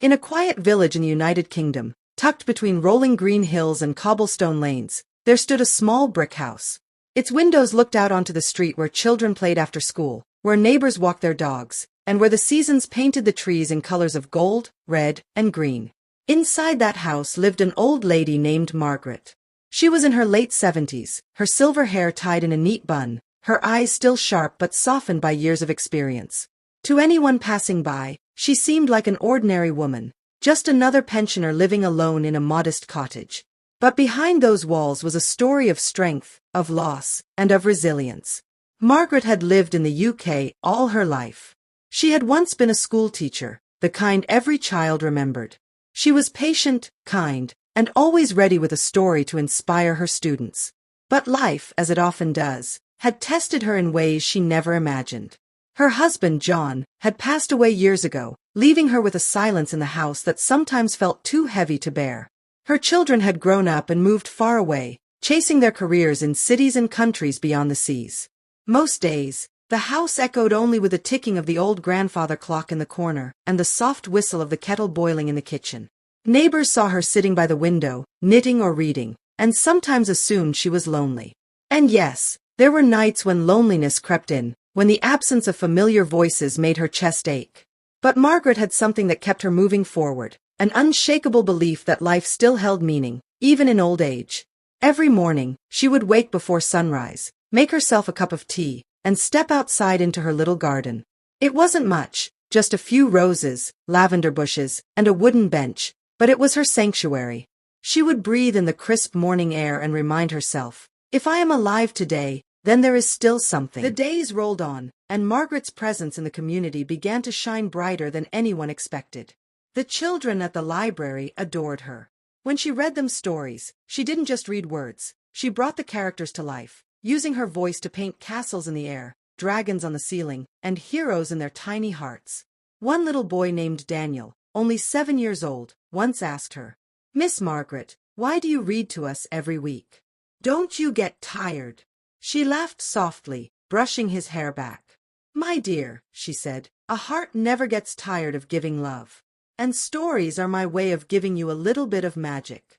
In a quiet village in the United Kingdom, tucked between rolling green hills and cobblestone lanes, there stood a small brick house. Its windows looked out onto the street where children played after school, where neighbors walked their dogs, and where the seasons painted the trees in colors of gold, red, and green. Inside that house lived an old lady named Margaret. She was in her late 70s, her silver hair tied in a neat bun, her eyes still sharp but softened by years of experience. To anyone passing by, she seemed like an ordinary woman, just another pensioner living alone in a modest cottage. But behind those walls was a story of strength, of loss, and of resilience. Margaret had lived in the UK all her life. She had once been a school teacher, the kind every child remembered. She was patient, kind, and always ready with a story to inspire her students. But life, as it often does, had tested her in ways she never imagined. Her husband, John, had passed away years ago, leaving her with a silence in the house that sometimes felt too heavy to bear. Her children had grown up and moved far away, chasing their careers in cities and countries beyond the seas. Most days, the house echoed only with the ticking of the old grandfather clock in the corner and the soft whistle of the kettle boiling in the kitchen. Neighbors saw her sitting by the window, knitting or reading, and sometimes assumed she was lonely. And yes, there were nights when loneliness crept in, when the absence of familiar voices made her chest ache. But Margaret had something that kept her moving forward, an unshakable belief that life still held meaning, even in old age. Every morning, she would wake before sunrise, make herself a cup of tea, and step outside into her little garden. It wasn't much, just a few roses, lavender bushes, and a wooden bench, but it was her sanctuary. She would breathe in the crisp morning air and remind herself, if I am alive today, then there is still something. The days rolled on, and Margaret's presence in the community began to shine brighter than anyone expected. The children at the library adored her. When she read them stories, she didn't just read words, she brought the characters to life, using her voice to paint castles in the air, dragons on the ceiling, and heroes in their tiny hearts. One little boy named Daniel, only 7 years old, once asked her, "Miss Margaret, why do you read to us every week? Don't you get tired?" She laughed softly, brushing his hair back. "My dear," she said, "a heart never gets tired of giving love. And stories are my way of giving you a little bit of magic."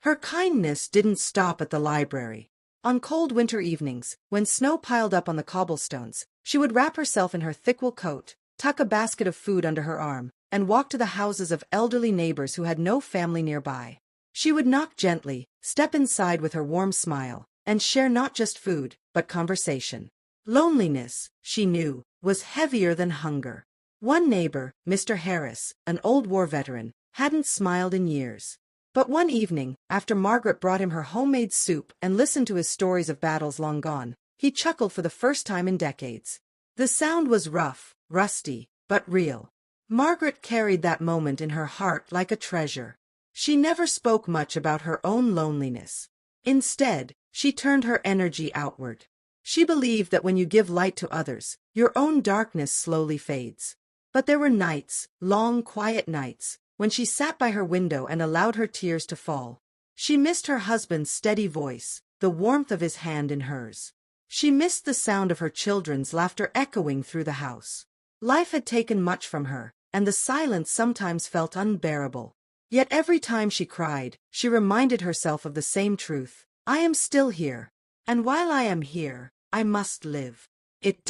Her kindness didn't stop at the library. On cold winter evenings, when snow piled up on the cobblestones, she would wrap herself in her thick wool coat, tuck a basket of food under her arm, and walk to the houses of elderly neighbors who had no family nearby. She would knock gently, step inside with her warm smile, and share not just food, but conversation. Loneliness, she knew, was heavier than hunger. One neighbor, Mr. Harris, an old war veteran, hadn't smiled in years. But one evening, after Margaret brought him her homemade soup and listened to his stories of battles long gone, he chuckled for the first time in decades. The sound was rough, rusty, but real. Margaret carried that moment in her heart like a treasure. She never spoke much about her own loneliness. Instead, she turned her energy outward. She believed that when you give light to others, your own darkness slowly fades. But there were nights, long, quiet nights, when she sat by her window and allowed her tears to fall. She missed her husband's steady voice, the warmth of his hand in hers. She missed the sound of her children's laughter echoing through the house. Life had taken much from her, and the silence sometimes felt unbearable. Yet every time she cried, she reminded herself of the same truth. I am still here. And while I am here, I must live. It.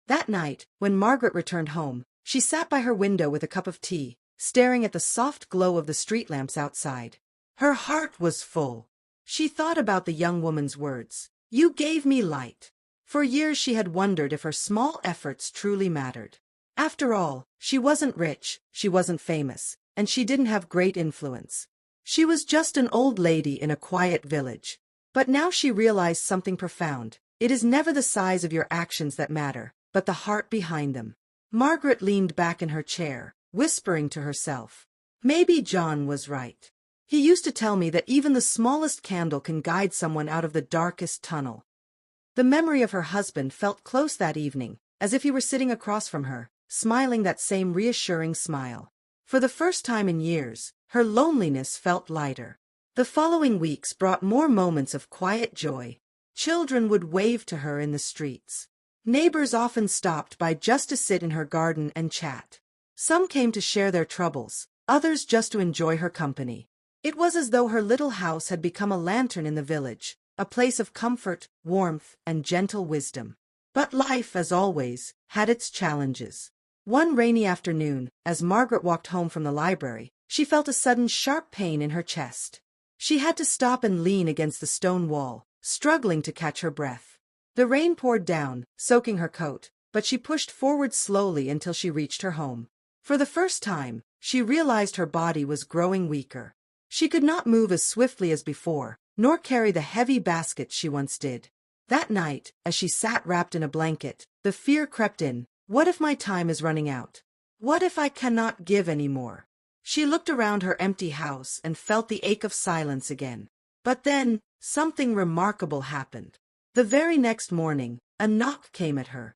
That night, when Margaret returned home, she sat by her window with a cup of tea, staring at the soft glow of the street lamps outside. Her heart was full. She thought about the young woman's words. You gave me light. For years she had wondered if her small efforts truly mattered. After all, she wasn't rich, she wasn't famous, and she didn't have great influence. She was just an old lady in a quiet village. But now she realized something profound. It is never the size of your actions that matter, but the heart behind them. Margaret leaned back in her chair, whispering to herself. Maybe John was right. He used to tell me that even the smallest candle can guide someone out of the darkest tunnel. The memory of her husband felt close that evening, as if he were sitting across from her, smiling that same reassuring smile. For the first time in years, her loneliness felt lighter. The following weeks brought more moments of quiet joy. Children would wave to her in the streets. Neighbors often stopped by just to sit in her garden and chat. Some came to share their troubles, others just to enjoy her company. It was as though her little house had become a lantern in the village, a place of comfort, warmth, and gentle wisdom. But life, as always, had its challenges. One rainy afternoon, as Margaret walked home from the library, she felt a sudden sharp pain in her chest. She had to stop and lean against the stone wall, struggling to catch her breath. The rain poured down, soaking her coat, but she pushed forward slowly until she reached her home. For the first time, she realized her body was growing weaker. She could not move as swiftly as before, nor carry the heavy basket she once did. That night, as she sat wrapped in a blanket, the fear crept in. What if my time is running out? What if I cannot give any more? She looked around her empty house and felt the ache of silence again. But then, something remarkable happened. The very next morning, a knock came at her.